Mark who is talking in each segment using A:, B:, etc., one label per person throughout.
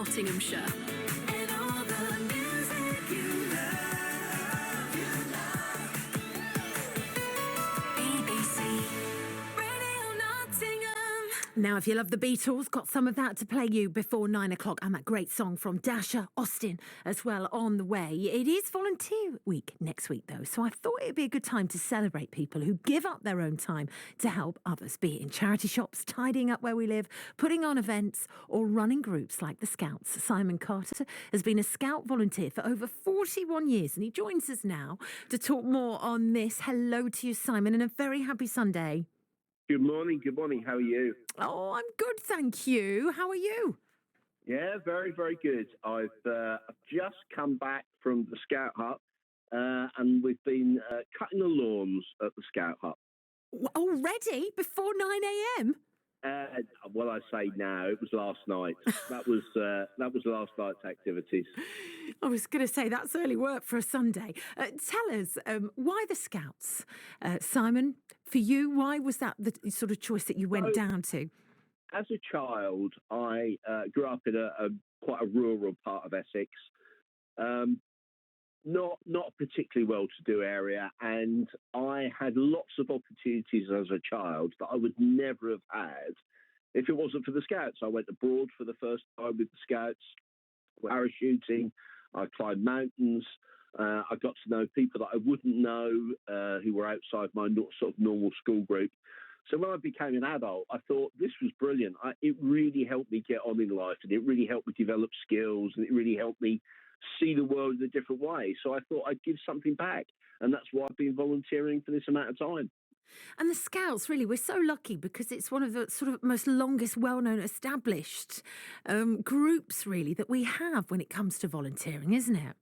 A: Nottinghamshire. And all the music you love. BBC Radio Nottingham.
B: Now, if you love the Beatles, got some of that to play you before 9 o'clock, and that great song from Dasher, Austin as well on the way. It is Volunteer Week next week, though, so I thought it'd be a good time to celebrate people who give up their own time to help others, be it in charity shops, tidying up where we live, putting on events, or running groups like the Scouts. Simon Carter has been a Scout volunteer for over 41 years, and he joins us now to talk more on this. Hello to you, Simon, and a very happy Sunday.
C: Good morning. How are you?
B: Oh, I'm good, thank you. How are you?
C: Yeah, very, very good. I've just come back from the Scout Hut, and we've been cutting the lawns at the Scout Hut.
B: Already? Before 9 a.m?
C: Well, I say now, it was last night. That was last night's activities.
B: I was going to say, that's early work for a Sunday. Tell us, why the Scouts? Simon, for you, why was that the sort of choice that you went down to?
C: As a child, I grew up in a quite a rural part of Essex, not a particularly well-to-do area, and I had lots of opportunities as a child that I would never have had if it wasn't for the Scouts. I went abroad for the first time with the Scouts, parachuting, I climbed mountains, I got to know people that I wouldn't know who were outside my sort of normal school group. So when I became an adult, I thought this was brilliant. It really helped me get on in life, and it really helped me develop skills, and it really helped me see the world in a different way. So I thought I'd give something back, and that's why I've been volunteering for this amount of time.
B: And the Scouts, really, we're so lucky because it's one of the sort of most longest, well-known, established groups, really, that we have when it comes to volunteering, isn't it?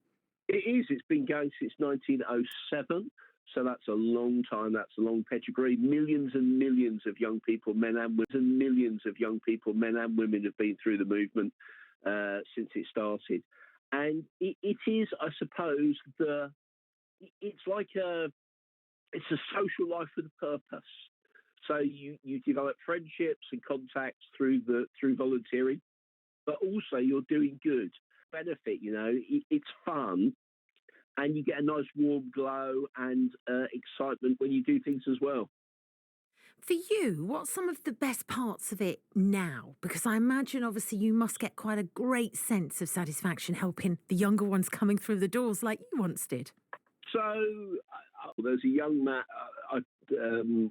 C: It is. It's been going since 1907. So that's a long time. That's a long pedigree. Millions and millions of young people, men and women, have been through the movement since it started. And it is, I suppose, it's a social life with a purpose. So you develop friendships and contacts through volunteering, but also you're doing good. Benefit, it's fun. And you get a nice warm glow and excitement when you do things as well.
B: For you, what's some of the best parts of it now? Because I imagine, obviously, you must get quite a great sense of satisfaction helping the younger ones coming through the doors like you once did.
C: So there's a young man,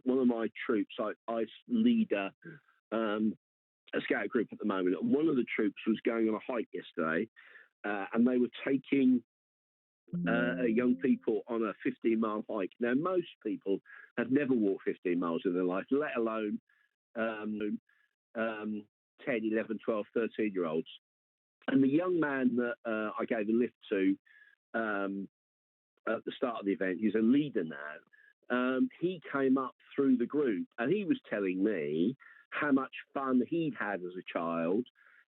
C: one of my troops, I lead a scout group at the moment. And one of the troops was going on a hike yesterday, and they were taking young people on a 15-mile hike. Now, most people have never walked 15 miles in their life, let alone 10, 11, 12, 13-year-olds. And the young man that I gave a lift to at the start of the event, he's a leader now, he came up through the group and he was telling me how much fun he'd had as a child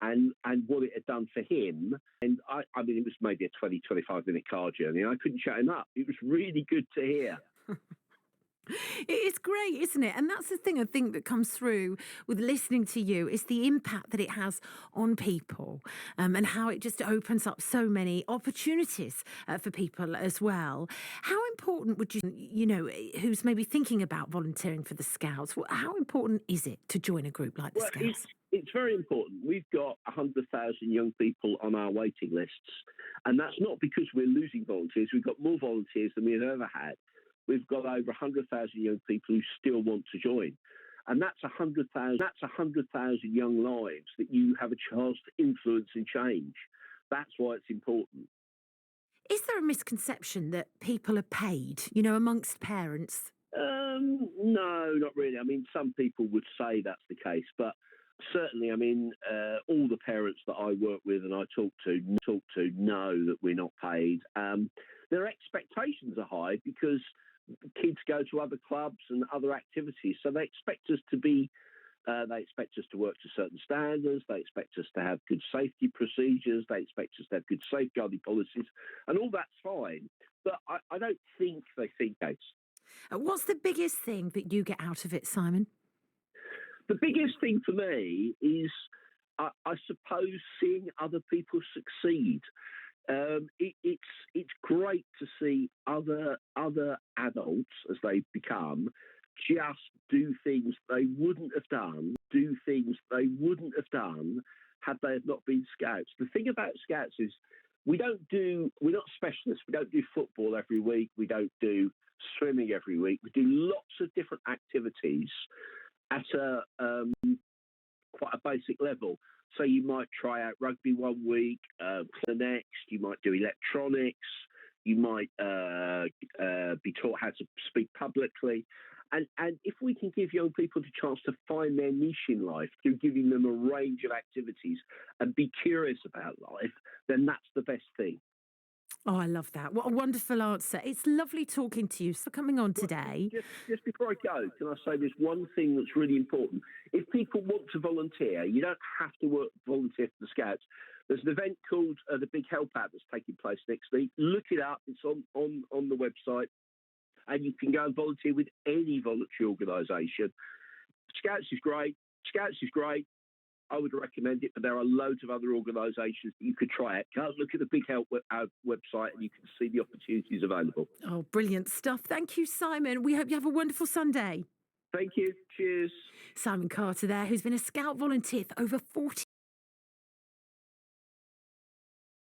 C: and what it had done for him. And I mean, it was maybe a 20, 25-minute car journey. And I couldn't shut him up. It was really good to hear.
B: It's great, isn't it? And that's the thing I think that comes through with listening to you is the impact that it has on people and how it just opens up so many opportunities for people as well. How important would who's maybe thinking about volunteering for the Scouts, how important is it to join a group like the Scouts?
C: It's very important. We've got 100,000 young people on our waiting lists, and that's not because we're losing volunteers. We've got more volunteers than we've ever had. We've got over 100,000 young people who still want to join. And that's 100,000 young lives that you have a chance to influence and change. That's why it's important.
B: Is there a misconception that people are paid, amongst parents?
C: No, not really. I mean, some people would say that's the case, but certainly, I mean, all the parents that I work with and I talk to know that we're not paid. Their expectations are high because kids go to other clubs and other activities, so they expect us to be. They expect us to work to certain standards. They expect us to have good safety procedures. They expect us to have good safeguarding policies, and all that's fine. But I don't think they think that.
B: What's the biggest thing that you get out of it, Simon?
C: The biggest thing for me is I suppose seeing other people succeed. It's great to see other adults as they become just do things they wouldn't have done had they not been scouts. The thing about scouts is we're not specialists. We don't do football every week. We don't do swimming every week. We do lots of different activities at a quite a basic level. So you might try out rugby one week, the next. You might do electronics. You might be taught how to speak publicly. And if we can give young people the chance to find their niche in life through giving them a range of activities and be curious about life, then that's the best thing.
B: Oh, I love that. What a wonderful answer. It's lovely talking to you. So coming on today.
C: Just before I go, can I say there's one thing that's really important? If people want to volunteer, you don't have to volunteer for the Scouts. There's an event called the Big Help Out that's taking place next week. Look it up. It's on the website. And you can go and volunteer with any voluntary organisation. Scouts is great. I would recommend it, but there are loads of other organisations that you could try it. Go and look at the Big Help website and you can see the opportunities available.
B: Oh, brilliant stuff. Thank you, Simon. We hope you have a wonderful Sunday.
C: Thank you. Cheers.
B: Simon Carter there, who's been a Scout volunteer for over 40